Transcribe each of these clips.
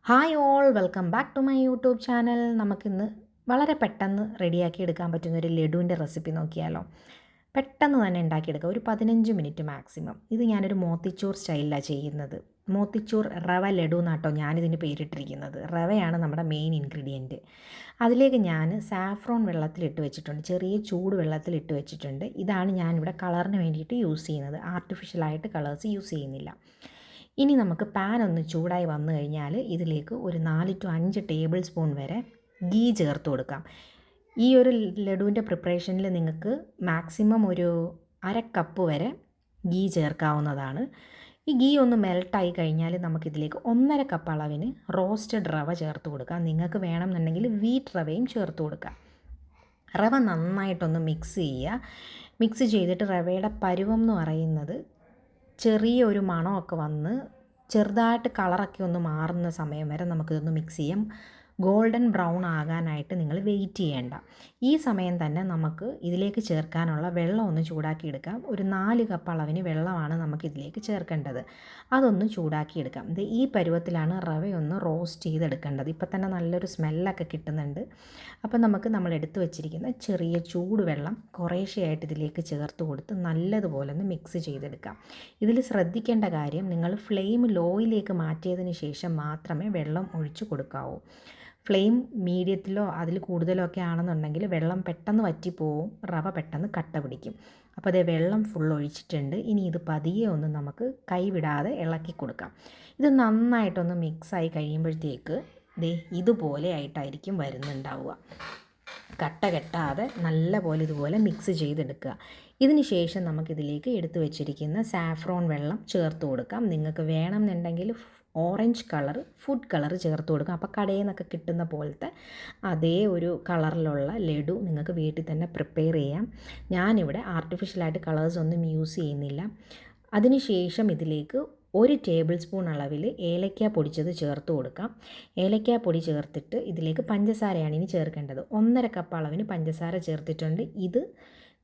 Hi all, welcome back to my YouTube channel. നമുക്കിന്ന് വളരെ പെട്ടെന്ന് റെഡിയാക്കി എടുക്കാൻ പറ്റുന്നൊരു ലഡുവിൻ്റെ റെസിപ്പി നോക്കിയാലോ. പെട്ടെന്ന് തന്നെ ഉണ്ടാക്കിയെടുക്കുക, ഒരു 15 മിനിറ്റ് മാക്സിമം. ഇത് ഞാനൊരു മോത്തിച്ചൂർ സ്റ്റൈലിലാണ് ചെയ്യുന്നത്. മോത്തിച്ചൂർ റവ ലഡു എന്നാട്ടോ ഞാനിതിന് പേരിട്ടിരിക്കുന്നത്. റവയാണ് നമ്മുടെ മെയിൻ ഇൻഗ്രീഡിയൻറ്റ്. അതിലേക്ക് ഞാൻ സാഫ്രോൺ വെള്ളത്തിലിട്ട് വെച്ചിട്ടുണ്ട്, ചെറിയ ചൂട് വെള്ളത്തിലിട്ട് വെച്ചിട്ടുണ്ട്. ഇതാണ് ഞാനിവിടെ കളറിന് വേണ്ടിയിട്ട് യൂസ് ചെയ്യുന്നത്. ആർട്ടിഫിഷ്യലായിട്ട് കളേഴ്സ് യൂസ് ചെയ്യുന്നില്ല. ഇനി നമുക്ക് പാൻ ഒന്ന് ചൂടായി വന്നു കഴിഞ്ഞാൽ ഇതിലേക്ക് ഒരു 4 ടു 5 ടേബിൾ സ്പൂൺ വരെ ഗീ ചേർത്ത് കൊടുക്കാം. ഈ ഒരു ലഡുവിൻ്റെ പ്രിപ്പറേഷനിൽ നിങ്ങൾക്ക് മാക്സിമം ഒരു അര കപ്പ് വരെ ഗീ ചേർക്കാവുന്നതാണ്. ഈ ഗീ ഒന്ന് മെൽട്ടായി കഴിഞ്ഞാൽ നമുക്കിതിലേക്ക് 1.5 കപ്പ് അളവിന് റോസ്റ്റഡ് റവ ചേർത്ത് കൊടുക്കാം. നിങ്ങൾക്ക് വേണമെന്നുണ്ടെങ്കിൽ വീറ്റ് റവയും ചേർത്ത് കൊടുക്കാം. റവ നന്നായിട്ടൊന്ന് മിക്സ് ചെയ്യുക. മിക്സ് ചെയ്തിട്ട് റവയുടെ പരുവം എന്ന് പറയുന്നത് ചെറിയൊരു മണമൊക്കെ വന്ന് ചെറുതായിട്ട് കളറൊക്കെ ഒന്ന് മാറുന്ന സമയം വരെ നമുക്കിതൊന്ന് മിക്സ് ചെയ്യാം. ഗോൾഡൻ ബ്രൗൺ ആകാനായിട്ട് നിങ്ങൾ വെയിറ്റ് ചെയ്യേണ്ട. ഈ സമയം തന്നെ നമുക്ക് ഇതിലേക്ക് ചേർക്കാനുള്ള വെള്ളം ഒന്ന് ചൂടാക്കിയെടുക്കാം. ഒരു 4 കപ്പ് അളവിന് വെള്ളമാണ് നമുക്കിതിലേക്ക് ചേർക്കേണ്ടത്. അതൊന്ന് ചൂടാക്കിയെടുക്കാം. ഇത് ഈ പരുവത്തിലാണ് റവയൊന്ന് റോസ്റ്റ് ചെയ്തെടുക്കേണ്ടത്. ഇപ്പം തന്നെ നല്ലൊരു സ്മെല്ലൊക്കെ കിട്ടുന്നുണ്ട്. അപ്പം നമുക്ക് നമ്മൾ എടുത്തു വെച്ചിരിക്കുന്ന ചെറിയ ചൂടുവെള്ളം കുറേശ്ശെയായിട്ട് ഇതിലേക്ക് ചേർത്ത് കൊടുത്ത് നല്ലതുപോലെ ഒന്ന് മിക്സ് ചെയ്തെടുക്കാം. ഇതിൽ ശ്രദ്ധിക്കേണ്ട കാര്യം, നിങ്ങൾ ഫ്ലെയിം ലോയിലേക്ക് മാറ്റിയതിന് ശേഷം മാത്രമേ വെള്ളം ഒഴിച്ചു കൊടുക്കാവൂ. ഫ്ലെയിം മീഡിയത്തിലോ അതിൽ കൂടുതലോ ഒക്കെ ആണെന്നുണ്ടെങ്കിൽ വെള്ളം പെട്ടെന്ന് വറ്റിപ്പോവും, റവ പെട്ടെന്ന് കട്ട പിടിക്കും. അപ്പോൾ അതേ വെള്ളം ഫുൾ ഒഴിച്ചിട്ടുണ്ട്. ഇനി ഇത് പതിയെ ഒന്ന് നമുക്ക് കൈവിടാതെ ഇളക്കി കൊടുക്കാം. ഇത് നന്നായിട്ടൊന്ന് മിക്സായി കഴിയുമ്പോഴത്തേക്ക് ഇതുപോലെ ആയിട്ടായിരിക്കും വരുന്നുണ്ടാവുക. കട്ട കെട്ടാതെ നല്ല പോലെ ഇതുപോലെ മിക്സ് ചെയ്തെടുക്കുക. ഇതിന് ശേഷം നമുക്കിതിലേക്ക് എടുത്തു വെച്ചിരിക്കുന്ന സാഫ്രോൺ വെള്ളം ചേർത്ത് കൊടുക്കാം. നിങ്ങൾക്ക് വേണമെന്നുണ്ടെങ്കിൽ ഓറഞ്ച് കളർ, ഫുഡ് കളർ ചേർത്ത് കൊടുക്കാം. അപ്പോൾ കടയിൽ നിന്നൊക്കെ കിട്ടുന്ന പോലത്തെ അതേ ഒരു കളറിലുള്ള ലഡു നിങ്ങൾക്ക് വീട്ടിൽ തന്നെ പ്രിപ്പയർ ചെയ്യാം. ഞാനിവിടെ ആർട്ടിഫിഷ്യലായിട്ട് കളേഴ്സ് ഒന്നും യൂസ് ചെയ്യുന്നില്ല. അതിനുശേഷം ഇതിലേക്ക് 1 ടേബിൾ സ്പൂൺ അളവിൽ ഏലക്ക പൊടിച്ചത് ചേർത്ത് കൊടുക്കാം. ഏലക്ക പൊടി ചേർത്തിട്ട് ഇതിലേക്ക് പഞ്ചസാരയാണ് ഇനി ചേർക്കേണ്ടത്. 1.5 കപ്പ് അളവിന് പഞ്ചസാര ചേർത്തിട്ടുണ്ട്. ഇത്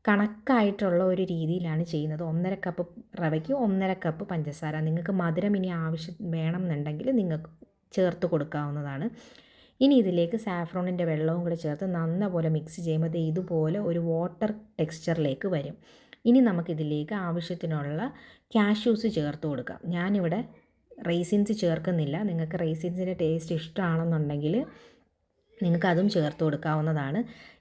കണക്കായിട്ടുള്ള ഒരു രീതിയിലാണ് ചെയ്യുന്നത്. 1.5 കപ്പ് റവയ്ക്ക് 1.5 കപ്പ് പഞ്ചസാര. നിങ്ങൾക്ക് മധുരം ഇനി ആവശ്യം വേണമെന്നുണ്ടെങ്കിൽ നിങ്ങൾക്ക് ചേർത്ത് കൊടുക്കാവുന്നതാണ്. ഇനി ഇതിലേക്ക് സാഫ്രോണിൻ്റെ വെള്ളവും കൂടെ ചേർത്ത് നല്ലപോലെ മിക്സ് ചെയ്യുമ്പോൾ ഇതുപോലെ ഒരു വാട്ടർ ടെക്സ്ചറിലേക്ക് വരും. ഇനി നമുക്കിതിലേക്ക് ആവശ്യത്തിനുള്ള കാഷ്യൂസ് ചേർത്ത് കൊടുക്കാം. ഞാനിവിടെ റൈസിൻസ് ചേർക്കുന്നില്ല. നിങ്ങൾക്ക് റൈസിൻസിൻ്റെ ടേസ്റ്റ് ഇഷ്ടമാണെന്നുണ്ടെങ്കിൽ നിങ്ങൾക്കതും ചേർത്ത് കൊടുക്കാവുന്നതാണ്.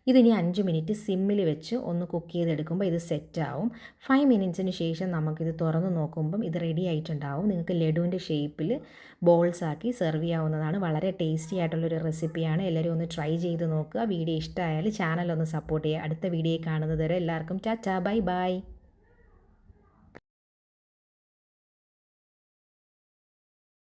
ഇതിനി 5 മിനിറ്റ് സിമ്മിൽ വെച്ച് ഒന്ന് കുക്ക് ചെയ്തെടുക്കുമ്പോൾ ഇത് സെറ്റാവും. 5 മിനിറ്റ്സിന് ശേഷം നമുക്കിത് തുറന്ന് നോക്കുമ്പം ഇത് റെഡി ആയിട്ടുണ്ടാവും. നിങ്ങൾക്ക് ലഡുവിൻ്റെ ഷേപ്പിൽ ബോൾസ് ആക്കി സെർവ് ചെയ്യാവുന്നതാണ്. വളരെ ടേസ്റ്റി ആയിട്ടുള്ളൊരു റെസിപ്പിയാണ്. എല്ലാവരും ഒന്ന് ട്രൈ ചെയ്ത് നോക്കുക. വീഡിയോ ഇഷ്ടമായാൽ ചാനൽ ഒന്ന് സപ്പോർട്ട് ചെയ്യുക. അടുത്ത വീഡിയോ കാണുന്നത് വരെ എല്ലാവർക്കും ടാറ്റാ, ബൈ ബൈ.